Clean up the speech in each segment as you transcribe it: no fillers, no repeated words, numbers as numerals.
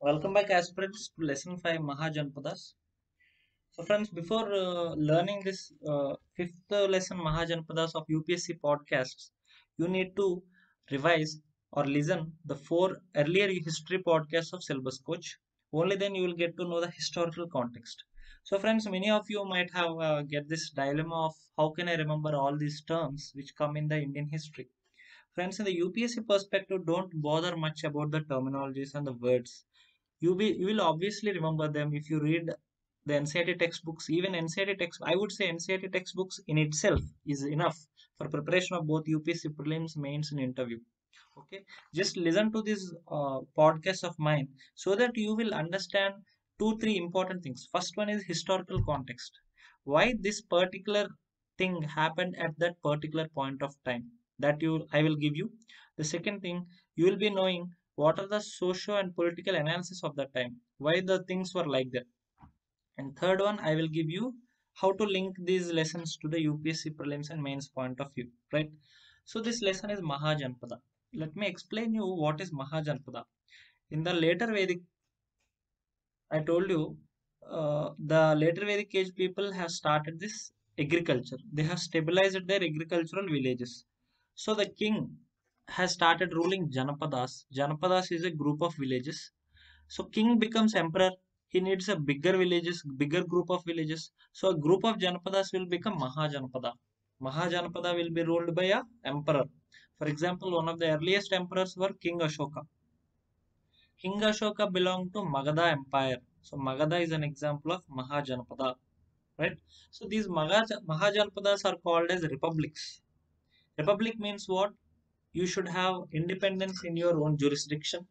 Welcome back, aspirants, to Lesson 5 Mahajanpadas. So, friends, before learning this fifth lesson Mahajanpadas of UPSC podcasts, you need to revise or listen the four earlier history podcasts of Syllabus Coach. Only then you will get to know the historical context. So, friends, many of you might have get this dilemma of how can I remember all these terms which come in the Indian history. Friends, in the UPSC perspective, don't bother much about the terminologies and the words. You will obviously remember them if you read the NCERT textbooks. Even NCERT text, I would say NCERT textbooks in itself is enough for preparation of both UPSC prelims, mains, and interview. Okay, just listen to this podcast of mine so that you will understand two, three important things. First one is historical context. Why this particular thing happened at that particular point of time that you I will give you. The second thing, you will be knowing what are the socio and political analysis of that time, why the things were like that. And third one, I will give you how to link these lessons to the UPSC prelims and mains point of view, right? So this lesson is Mahajanpada. Let me explain you what is Mahajanpada. In the later Vedic, I told you, the later Vedic age people have started this agriculture. They have stabilized their agricultural villages. So the king has started ruling Janapadas. Janapadas is a group of villages. So king becomes emperor. He needs a bigger villages, bigger group of villages. So a group of Janapadas will become Mahajanapada. Mahajanapada will be ruled by a emperor. For example, one of the earliest emperors were King Ashoka. King Ashoka belonged to Magadha Empire. So Magadha is an example of Mahajanapada, right? So these Mahajanapadas are called as republics. Republic means what? You should have independence in your own jurisdiction,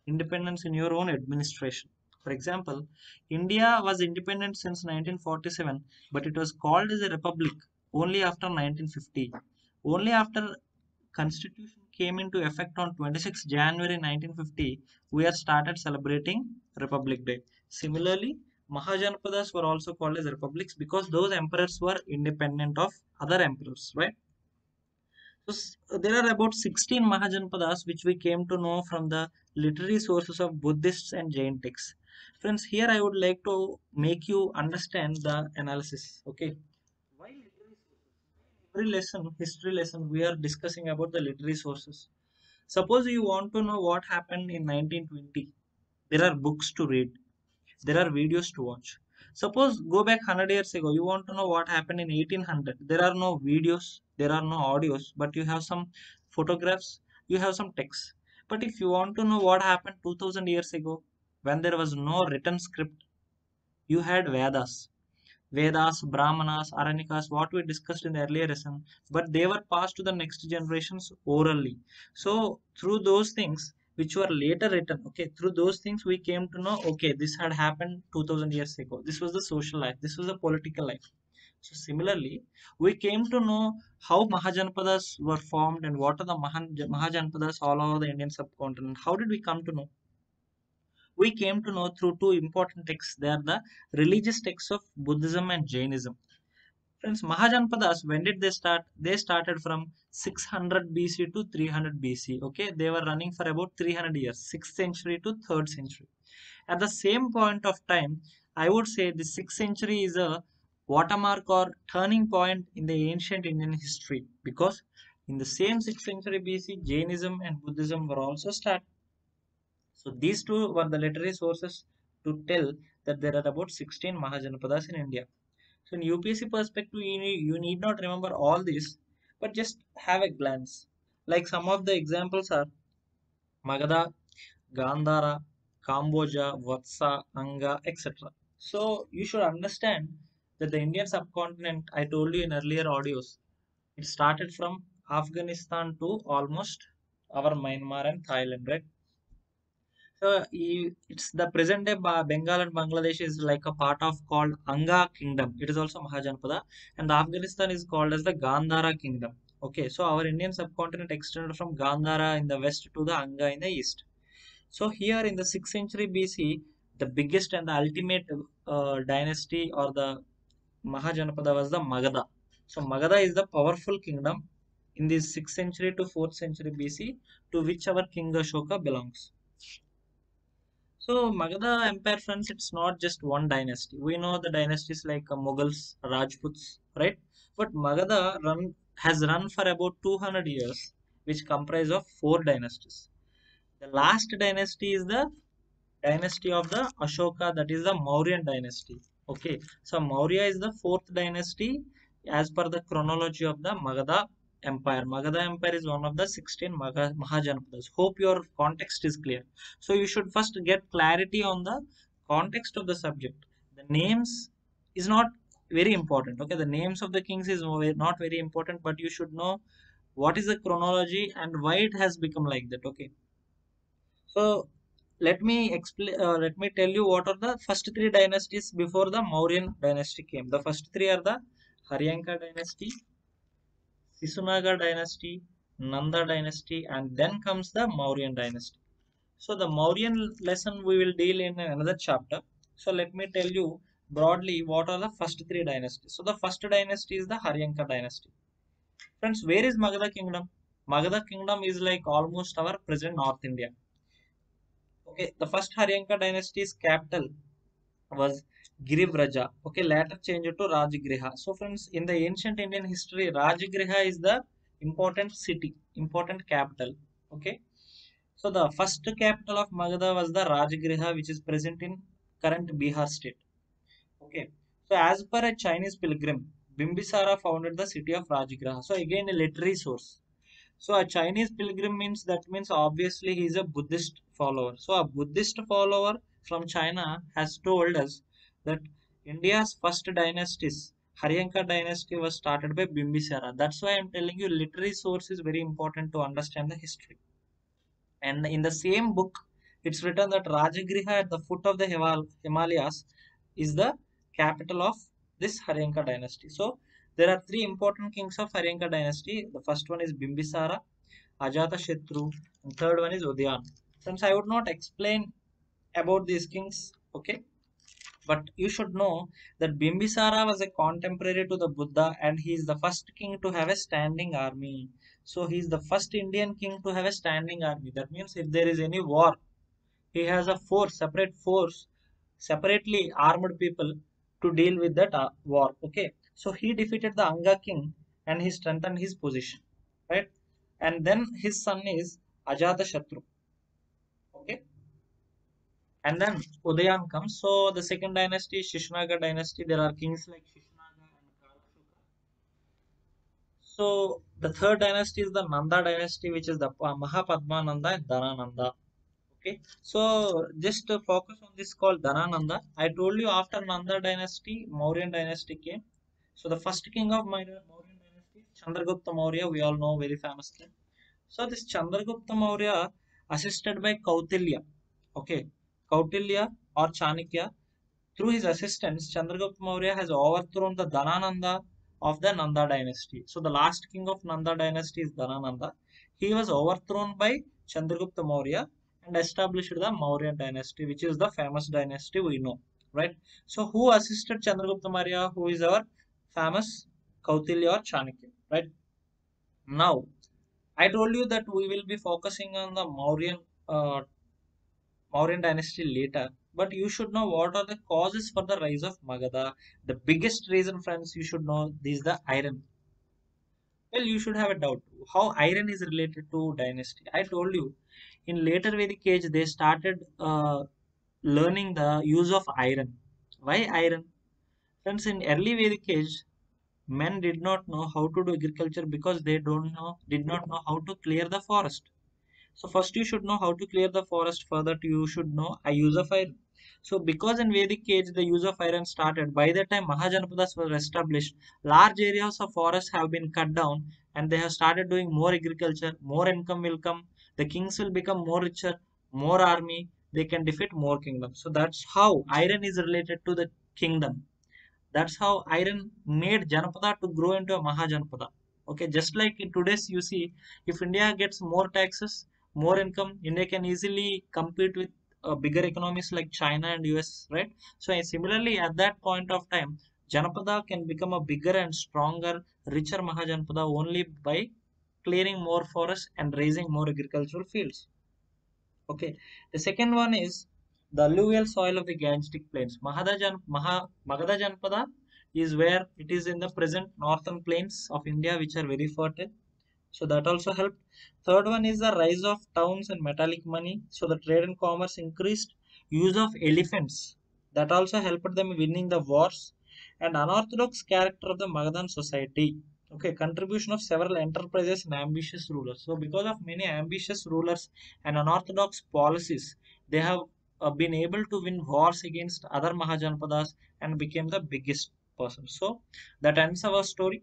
independence in your own administration. For example, India was independent since 1947, but it was called as a republic only after 1950. Only after Constitution came into effect on 26 January 1950, we are started celebrating Republic Day. Similarly, Mahajanapadas were also called as republics because those emperors were independent of other emperors, right? So there are about 16 Mahajanapadas which we came to know from the literary sources of Buddhists and Jain texts. Friends, here I would like to make you understand the analysis. Okay. Why literary sources? Every lesson, history lesson, we are discussing about the literary sources. Suppose you want to know what happened in 1920. There are books to read. There are videos to watch. Suppose go back 100 years ago, you want to know what happened in 1800. There are no videos, there are no audios, but you have some photographs, you have some text. But if you want to know what happened 2000 years ago, when there was no written script, you had Vedas. Vedas, Brahmanas, Aranyakas, what we discussed in the earlier lesson, but they were passed to the next generations orally. So through those things which were later written, okay, through those things we came to know, okay, this had happened 2000 years ago. This was the social life. This was the political life. So similarly, we came to know how Mahajanapadas were formed and what are the Mahajanapadas all over the Indian subcontinent. How did we come to know? We came to know through two important texts. They are the religious texts of Buddhism and Jainism. Friends, Mahajanapadas, when did they start? They started from 600 BC to 300 BC. Okay, they were running for about 300 years, 6th century to 3rd century. At the same point of time, I would say the 6th century is a watermark or turning point in the ancient Indian history because in the same 6th century BC, Jainism and Buddhism were also started. So these two were the literary sources to tell that there are about 16 Mahajanapadas in India. So in UPSC perspective, you need not remember all this, but just have a glance. Like some of the examples are Magadha, Gandhara, Cambodia, Vatsa, Anga, etc. So you should understand that the Indian subcontinent, I told you in earlier audios, it started from Afghanistan to almost our Myanmar and Thailand, right? So it's the present day Bengal and Bangladesh is like a part of called Anga Kingdom. It is also Mahajanapada, and the Afghanistan is called as the Gandhara Kingdom. Okay, so our Indian subcontinent extended from Gandhara in the west to the Anga in the east. So here in the 6th century BC, the biggest and the ultimate dynasty or the Mahajanapada was the Magadha. So Magadha is the powerful kingdom in the 6th century to 4th century BC to which our King Ashoka belongs. So Magadha Empire, friends, it's not just one dynasty. We know the dynasties like Mughals, Rajputs, right? But Magadha has run for about 200 years, which comprise of four dynasties. The last dynasty is the dynasty of the Ashoka, that is the Mauryan dynasty. Okay, so Maurya is the fourth dynasty as per the chronology of the Magadha Empire. Magadha Empire is one of the 16 Mahajanapadas. Hope your context is clear. So you should first get clarity on the context of the subject. The names is not very important. Okay, the names of the kings is not very important, but you should know what is the chronology and why it has become like that. Okay, so let me explain. Let me tell you what are the first three dynasties before the Mauryan dynasty came. The first three are the Haryanka dynasty, Sisunaga dynasty, Nanda dynasty, and then comes the Mauryan dynasty. So the Mauryan lesson we will deal in another chapter. So let me tell you broadly what are the first three dynasties. So the first dynasty is the Haryanka dynasty. Friends, where is Magadha kingdom? Magadha kingdom is like almost our present North India. Okay, the first Haryanka dynasty's capital was Giribraja. Okay, later changed to Rajagriha. So, friends, in the ancient Indian history, Rajagriha is the important city, important capital. Okay, so the first capital of Magadha was the Rajagriha, which is present in current Bihar state. Okay, so as per a Chinese pilgrim, Bimbisara founded the city of Rajagriha. So, again, a literary source. So a Chinese pilgrim means that means obviously he is a Buddhist follower. So a Buddhist follower from China has told us that India's first dynasties, Haryanka dynasty was started by Bimbisara. That's why I'm telling you literary source is very important to understand the history. And in the same book, it's written that Rajagriha at the foot of the Himalayas is the capital of this Haryanka dynasty. So there are three important kings of Haryanka dynasty. The first one is Bimbisara, Ajatashatru, and third one is Udayan. Since I would not explain about these kings, okay, but you should know that Bimbisara was a contemporary to the Buddha and he is the first king to have a standing army. So he is the first Indian king to have a standing army. That means if there is any war, he has a force, separately armed people to deal with that war. Okay, so he defeated the Anga king and he strengthened his position, right? And then his son is Ajatashatru. Okay, and then Udayan comes. So the second dynasty, Shishnaga dynasty, there are kings like Shishnaga and Kalashuka. So the third dynasty is the Nanda dynasty, which is the Mahapadmananda and Dhanananda. Okay, so just to focus on this called Dhanananda. I told you after Nanda dynasty, Mauryan dynasty came. So the first king of Mauryan dynasty is Chandragupta Maurya. We all know very famously. So this Chandragupta Maurya assisted by Kautilya. Okay, Kautilya or Chanakya. Through his assistance, Chandragupta Maurya has overthrown the Dhanananda of the Nanda dynasty. So the last king of Nanda dynasty is Dhanananda. He was overthrown by Chandragupta Maurya and established the Maurya dynasty, which is the famous dynasty we know, right? So who assisted Chandragupta Maurya? Who is our famous Kautilya or Chanakya, right? Now, I told you that we will be focusing on the Mauryan dynasty later, but you should know what are the causes for the rise of Magadha. The biggest reason, friends, you should know is the iron. Well, you should have a doubt how iron is related to dynasty. I told you in later Vedic age they started learning the use of iron. Why iron? Friends, in early Vedic age, men did not know how to do agriculture because they did not know how to clear the forest. So first you should know how to clear the forest. Further, you should know a use of iron. So because in Vedic age the use of iron started, by the time Mahajanapadas were established, large areas of forest have been cut down and they have started doing more agriculture, more income will come, the kings will become more richer, more army, they can defeat more kingdoms. So that's how iron is related to the kingdom. That's how iron made Janapada to grow into a Mahajanapada. Okay, just like in today's you see, if India gets more taxes, more income, India can easily compete with bigger economies like China and US, right? So similarly, at that point of time, Janapada can become a bigger and stronger, richer Mahajanapada only by clearing more forests and raising more agricultural fields. Okay, the second one is The alluvial soil of the Gangetic Plains. Magadha Janpada is where it is in the present northern plains of India, which are very fertile. So that also helped. Third one is the rise of towns and metallic money. So the trade and commerce increased. Use of elephants. That also helped them winning the wars. And unorthodox character of the Magadhan society. Okay, contribution of several enterprises and ambitious rulers. So because of many ambitious rulers and unorthodox policies, they have been able to win wars against other Mahajanpadas and became the biggest person. So that ends our story.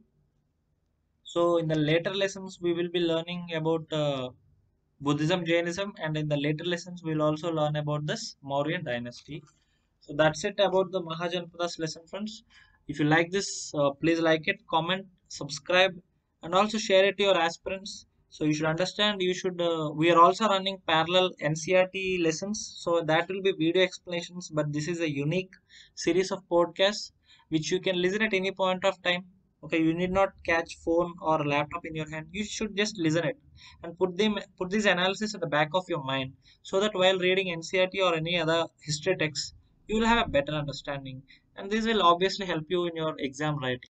So in the later lessons, we will be learning about Buddhism, Jainism, and in the later lessons, we'll also learn about this Maurya dynasty. So that's it about the Mahajanpadas lesson, friends. If you like this, please like it, comment, subscribe, and also share it to your aspirants. So you should understand. You should. We are also running parallel NCRT lessons, so that will be video explanations. But this is a unique series of podcasts which you can listen at any point of time. Okay, you need not catch phone or laptop in your hand. You should just listen it and put this analysis at the back of your mind, so that while reading NCRT or any other history text, you will have a better understanding, and this will obviously help you in your exam writing.